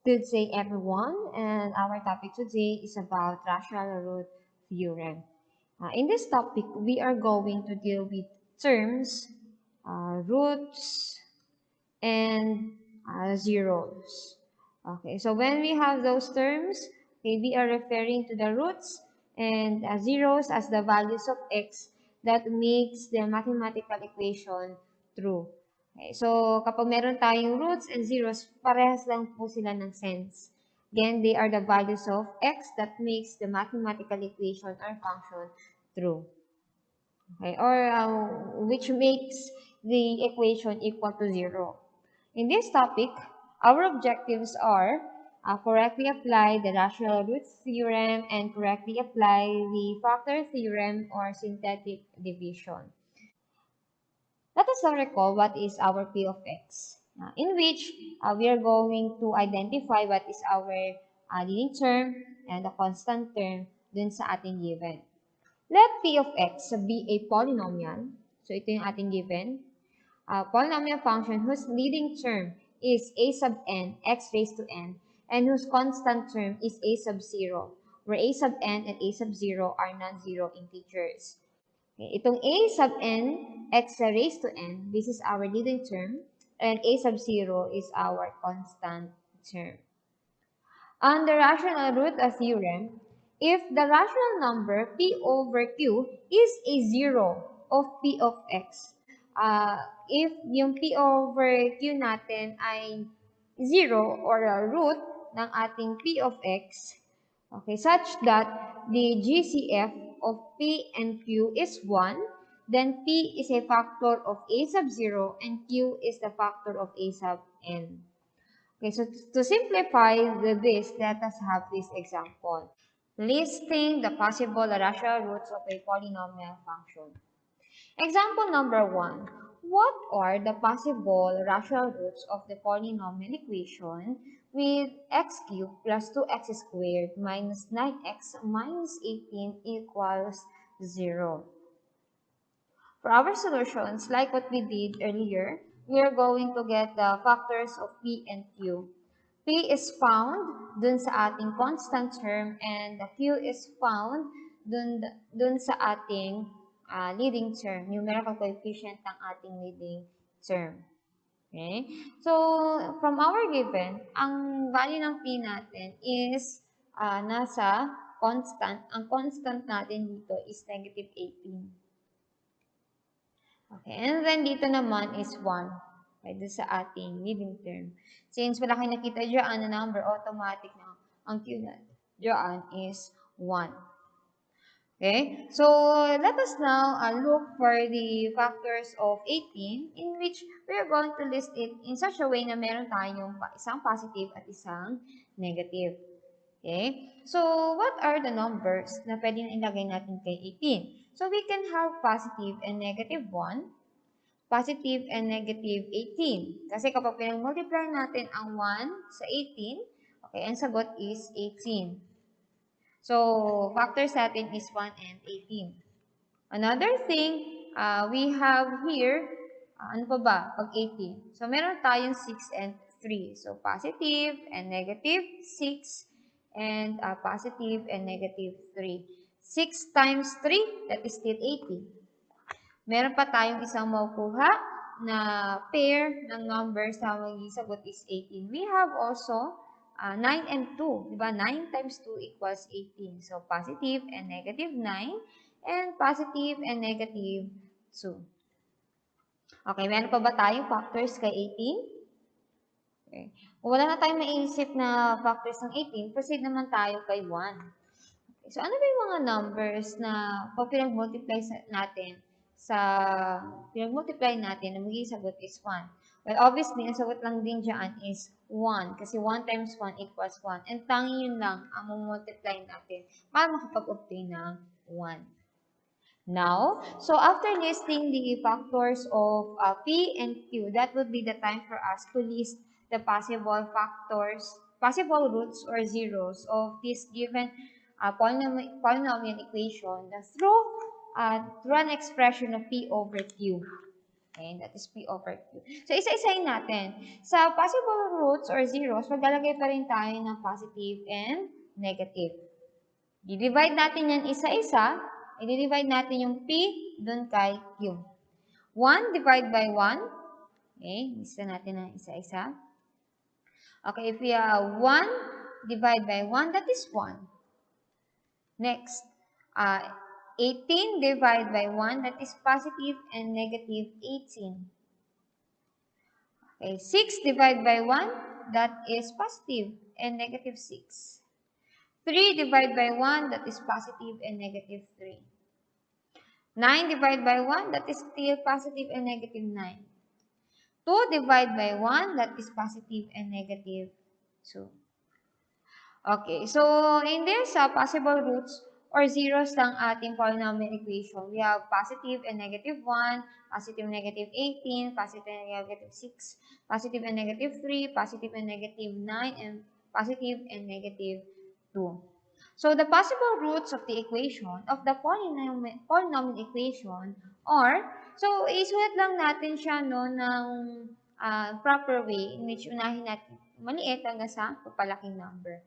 Good day, everyone, and our topic today is about rational root theorem. In this topic, we are going to deal with terms, roots, and zeros. Okay, so when we have those terms, okay, we are referring to the roots and zeros as the values of x that makes the mathematical equation true. Okay, so kapag meron tayong roots and zeros, parehas lang po sila ng sense. Again, they are the values of x that makes the mathematical equation or function true. Okay, or which makes the equation equal to 0. In this topic, our objectives are correctly apply the rational roots theorem and correctly apply the factor theorem or synthetic division. Let us now recall what is our P of x, in which we are going to identify what is our leading term and the constant term dun sa ating given. Let P of x be a polynomial. So, ito yung ating given. Polynomial function whose leading term is a sub n, x raised to n, and whose constant term is a sub 0, where a sub n and a sub 0 are non-zero integers. Okay, itong a sub n, x raised to n, this is our leading term, and a sub 0 is our constant term. On the rational root theorem, if the rational number p over q is a zero of p of x, if yung p over q natin ay 0 or a root ng ating p of x, okay, such that the GCF of p and q is 1, then p is a factor of a sub 0 and q is the factor of a sub n. Okay, so to simplify this, let us have this example. Listing the possible rational roots of a polynomial function. Example number 1. What are the possible rational roots of the polynomial equation with x cubed plus 2x squared minus 9x minus 18 equals 0? For our solutions, like what we did earlier, we are going to get the factors of p and q. P is found dun sa ating constant term and the q is found dun sa ating leading term, numerical coefficient ng ating leading term. Okay? So, from our given, ang value ng p natin is nasa constant. Ang constant natin dito is negative 18. Okay, and then dito naman is 1. Okay, dito sa ating leading term. Since wala kayo nakita dyan na number, automatic na ang Q na dyan is 1. Okay, so let us now look for the factors of 18 in which we are going to list it in such a way na meron tayong isang positive at isang negative. Okay, so what are the numbers na pwede na ilagay natin kay 18? So we can have positive and negative 1, positive and negative 18. Kasi kapag pinag-multiply natin ang 1 sa 18, okay, ang sagot is 18. So, factors natin is 1 and 18. Another thing, we have here, ano pa ba, pag 18? So, meron tayong 6 and 3. So, positive and negative 6 and positive and negative 3. 6 times 3, that is still 18. Meron pa tayong isang makukuha na pair ng numbers na magiging sagot is 18. We have also 9 and 2. Diba? 9 times 2 equals 18. So, positive and negative 9 and positive and negative 2. Okay, meron pa ba tayong factors kay 18? Okay. Kung wala na tayong maiisip na factors ng 18, proceed naman tayo kay 1. Okay. So, ano ba yung mga numbers na pag pinag-multiply natin na magiging sagot is 1? Well, obviously, ang sagot lang din dyan is 1 kasi 1 times 1 equals 1. And tanging yun lang ang multiply natin para makapag-obtain ng 1. Now, so after listing the factors of P and Q, that would be the time for us to list the possible factors, possible roots or zeros of this given polynomial equation through an expression of P over Q. Okay, that is P over Q. So, isa-isahin natin. Sa possible roots or zeros, maglalagay pa rin tayo ng positive and negative. I-divide natin yan isa-isa. I-divide natin yung P dun kay Q. 1 divide by 1. Okay, lista natin ng isa-isa. Okay, if we have 1 divide by 1, that is 1. Next, 18 divided by 1, that is positive and negative 18. Okay, 6 divided by 1, that is positive and negative 6. 3 divided by 1, that is positive and negative 3. 9 divided by 1, that is still positive and negative 9. 2 divided by 1, that is positive and negative 2. Okay, so in this possible roots or zeros ng ating polynomial equation, we have positive and negative 1, positive and negative 18, positive and negative 6, positive and negative 3, positive and negative 9, and positive and negative 2. So the possible roots of the equation, of the polynomial equation are, so isulat lang natin siya no, ng proper way in which unahin natin maliit hanggang sa papalaking number.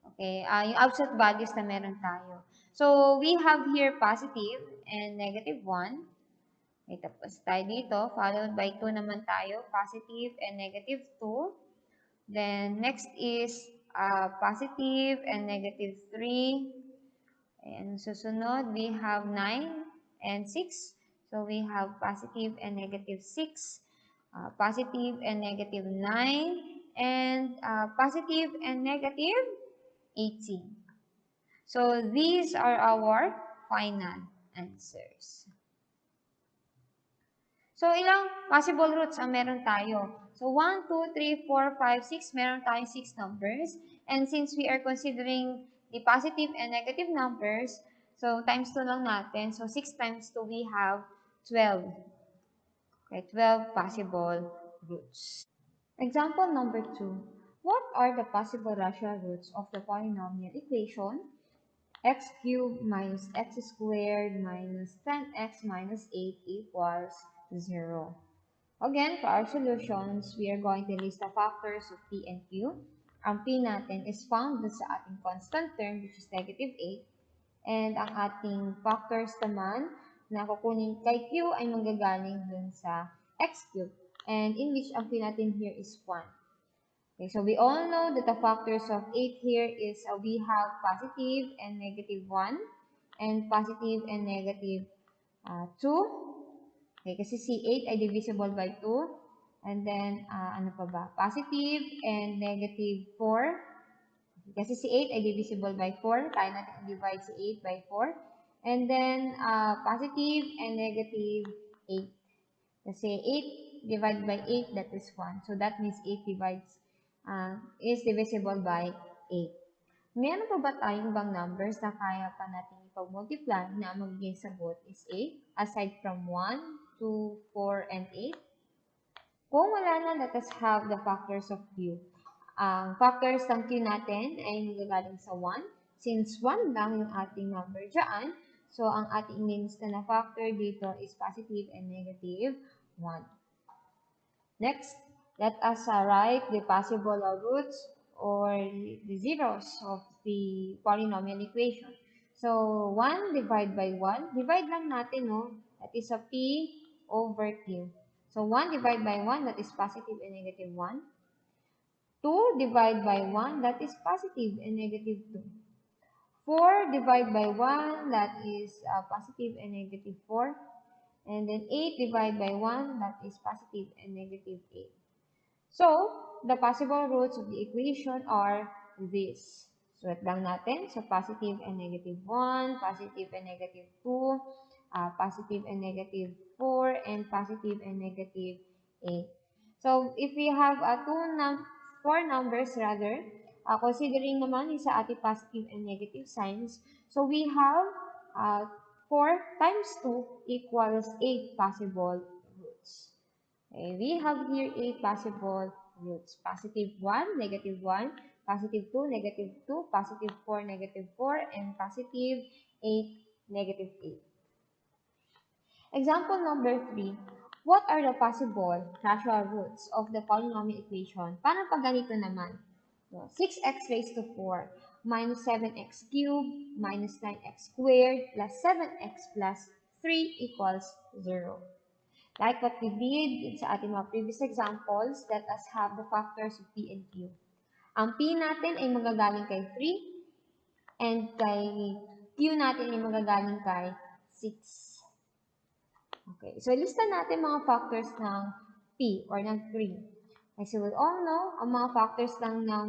Okay, yung absolute values na meron tayo. So, we have here positive and negative 1. Okay, tapos tayo dito, followed by 2 naman tayo, positive and negative 2. Then, next is positive and negative 3. And susunod, we have 9 and 6. So, we have positive and negative 6, positive and negative 9, and positive and negative 18. So, these are our final answers. So, ilang possible roots ang meron tayo? So, 1, 2, 3, 4, 5, 6. Meron tayong 6 numbers. And since we are considering the positive and negative numbers, so times 2 lang natin. So, 6 times 2, we have 12. Okay, 12 possible roots. Example number 2. What are the possible rational roots of the polynomial equation x cubed minus x squared minus 10x minus 8 equals 0? Again, for our solutions, we are going to list the factors of p and q. Ang p natin is found sa ating constant term, which is negative 8. And ang ating factors naman na kukunin kay q ay manggagaling dun sa x cubed. And in which ang p natin here is 1. Okay, so we all know that the factors of 8 here is we have positive and negative 1 and positive and negative 2. Okay, kasi si 8 ay divisible by 2. And then, ano pa ba? Positive and negative 4. Kasi si 8 ay divisible by 4. Tayo natin i-divide si 8 by 4. And then, positive and negative 8. Kasi 8 divided by 8, that is 1. So, that means 8 is divisible by 8. Meron pa ba tayong ibang numbers na kaya pa natin ipag-multiply na ang magiging sagot is 8, aside from 1, 2, 4, and 8? Kung wala na, let us have the factors of q. Ang factors ng q natin ay nagagaling sa 1. Since 1 lang yung ating number dyan, so ang ating inilista na factor dito is positive and negative 1. Next, let us write the possible roots or the zeros of the polynomial equation. So, 1 divided by 1. Divide lang natin, no? That is a p over q. So, 1 divided by 1, that is positive and negative 1. 2 divided by 1, that is positive and negative 2. 4 divided by 1, that is positive and negative 4. And then 8 divided by 1, that is positive and negative 8. So, the possible roots of the equation are this. Sulat lang natin. So, positive and negative 1, positive and negative 2, positive and negative 4, and positive and negative 8. So, if we have 4 numbers rather, considering naman sa ating positive and negative signs, so we have 4 times 2 equals 8 possible roots. Okay, we have here 8 possible roots. Positive 1, negative 1, positive 2, negative 2, positive 4, negative 4, and positive 8, negative 8. Example number 3. What are the possible natural roots of the polynomial equation? Paano pag ganito naman? So, 6x raised to 4 minus 7x cubed minus 9x squared plus 7x plus 3 equals 0. Like what we did sa ating mga previous examples, let us have the factors of p and q. Ang p natin ay magagaling kay 3 and kay q natin ay magagaling kay 6. Okay, so lista natin mga factors ng p or ng 3. As you will all know, ang mga factors lang ng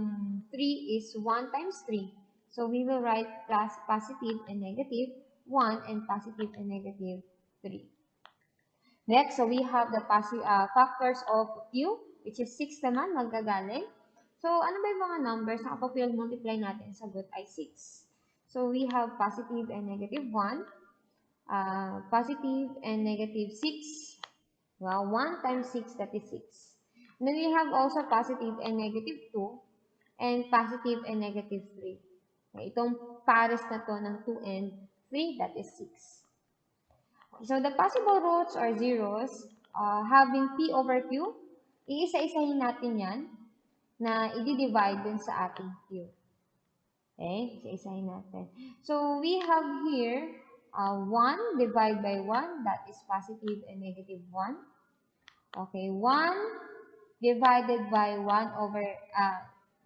3 is 1 times 3. So we will write plus positive and negative 1 and positive and negative 3. Next, so we have the factors of q, which is 6 naman, magagaling. So, ano ba yung mga numbers na kapag multiply natin, sagot ay 6. So, we have positive and negative 1, positive and negative 6. Well, 1 times 6, that is 6. And then we have also positive and negative 2, and positive and negative 3. Okay, itong pares na to ng 2 and 3, that is 6. So, the possible roots or zeros, having p over q, iisa-isahin natin yan na i-divide dun sa ating q. Okay, isa-isahin natin. So, we have here 1 divided by 1, that is positive and negative 1. Okay, 1 divided by 1 over,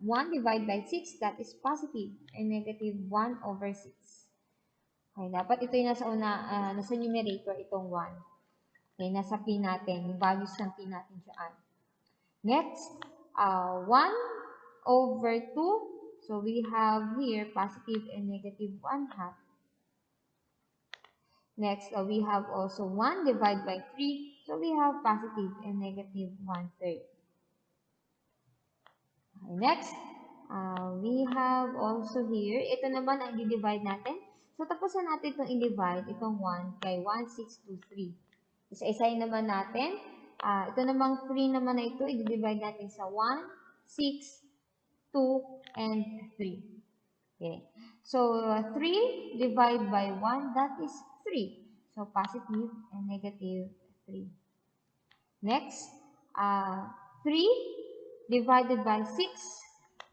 1 divided by 6, that is positive and negative 1 over 6. Okay, dapat ito yung nasa numerator, itong 1. Okay, nasa p natin, yung values ng p natin dyan. Next, 1 over 2. So, we have here positive and negative 1 half. Next, we have also 1 divided by 3. So, we have positive and negative 1/3. Okay, next, we have also here, ito naman ang i-divide natin. So, tapusin natin itong i-divide, itong 1 kay 1, 6, 2, 3. Isa-isahin naman natin. Ito namang 3 naman na ito, i-divide natin sa 1, 6, 2, and 3. Okay. So, 3 divided by 1, that is 3. So, positive and negative 3. Next, 3 divided by 6.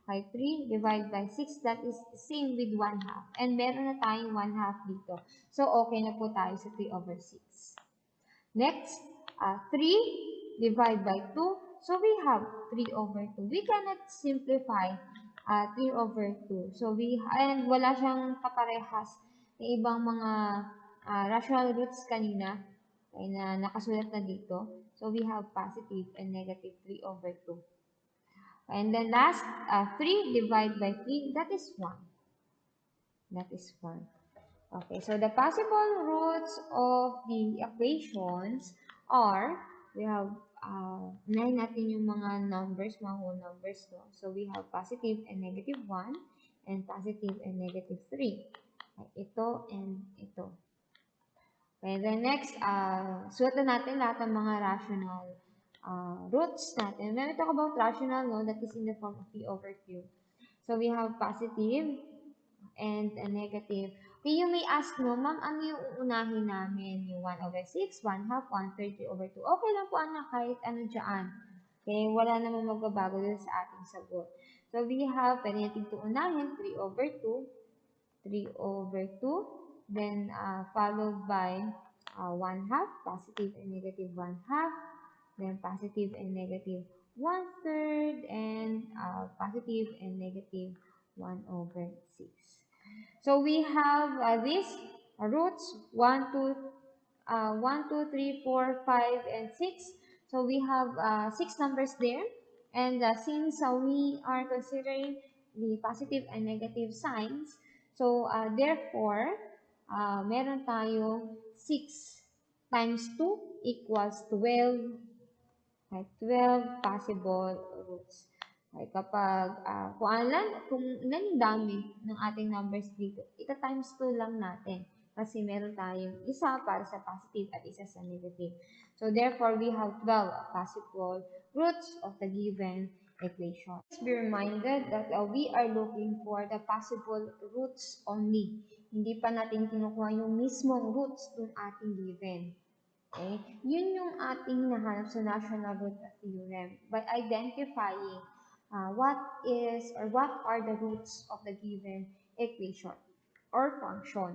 Okay, 3 divided by 6, that is same with 1 half. And meron na tayong 1 half dito. So, okay na po tayo sa 3 over 6. Next, 3 divided by 2. So, we have 3 over 2. We cannot simplify 3 over 2. So, and wala siyang kaparehas ng ibang mga rational roots kanina ay na nakasulat na dito. So, we have positive and negative 3 over 2. And then last, 3 divided by 3, that is 1. That is 1. Okay, so the possible roots of the equations are, we have, unahin natin yung mga numbers, mga whole numbers. No? So, we have positive and negative 1 and positive and negative 3. Okay, ito and ito. Okay, then next, sulat na natin lahat ng mga rational roots natin. When we talk about rational, no, that is in the form of p over q. So, we have positive and a negative. Okay, you may ask mo, ma'am, ano yung uunahin namin? Yung 1 over 6, 1 half, 1/3, 3 over 2. Okay lang po, anak, kahit ano dyan. Okay, wala namang magbabago dun sa ating sagot. So, we have, pwede natin ito unahin, 3 over 2, 3 over 2, then followed by 1 half, positive and negative 1 half, then positive and negative 1/3, and positive and negative 1 over 6. So, we have these roots 1, 2, 3, 4, 5, and 6. So, we have 6 numbers there. And since we are considering the positive and negative signs, so therefore, meron tayo 6 times 2 equals 12. Okay, 12 possible roots. Okay, kapag, kung ilan yung dami ng ating numbers dito, ita times 2 lang natin. Kasi meron tayong isa para sa positive at isa sa negative. So, therefore, we have 12 possible roots of the given equation. Let's be reminded that we are looking for the possible roots only. Hindi pa natin kinukuha yung mismong roots ng ating given. Okay? Yun yung ating hinahanap sa rational root theorem by identifying what is or what are the roots of the given equation or function.